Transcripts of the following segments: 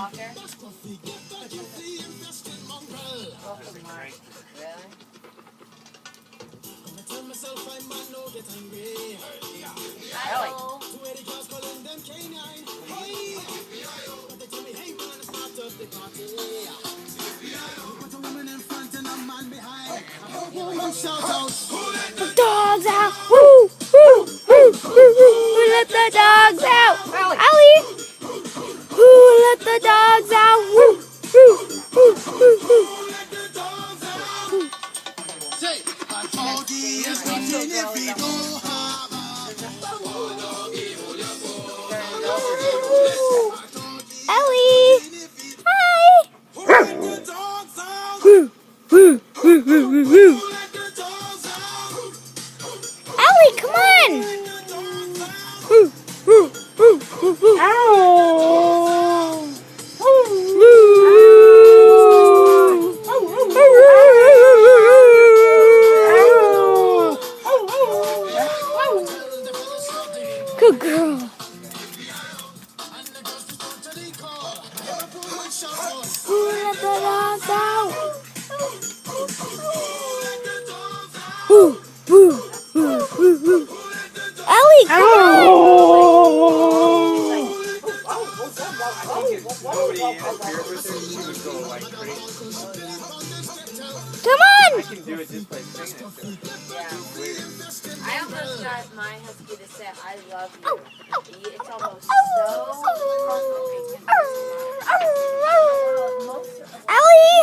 soccer? Welcome, Mark. Really? Hello. The dogs out! Woo! Woo! Woo! Woo! Who let the dogs out? Allie! Who let the dogs out? Woo! Woo! Woo! Woo! Woo! Ellie! Hi! Woo! Woo! Woo! Woo! Woo! Woo! Ellie, come on! Woo! Woo! Woo! Woo! Woo! Ow! Good girl. Who let the dogs out? Woo, woo, woo, woo, woo. Ellie, come on! Come on! I can do it just by singing it. Yeah. I almost got my husky to say, I love you. It's almost so Ellie!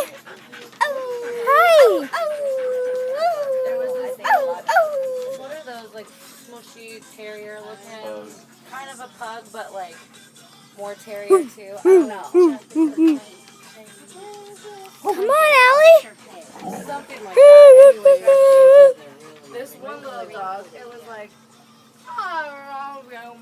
Hi! There was, I think, a lot of, what are those, like, smushy terrier looking, kind of a pug, but, like, more terrier too. I don't know. Come on, Ellie!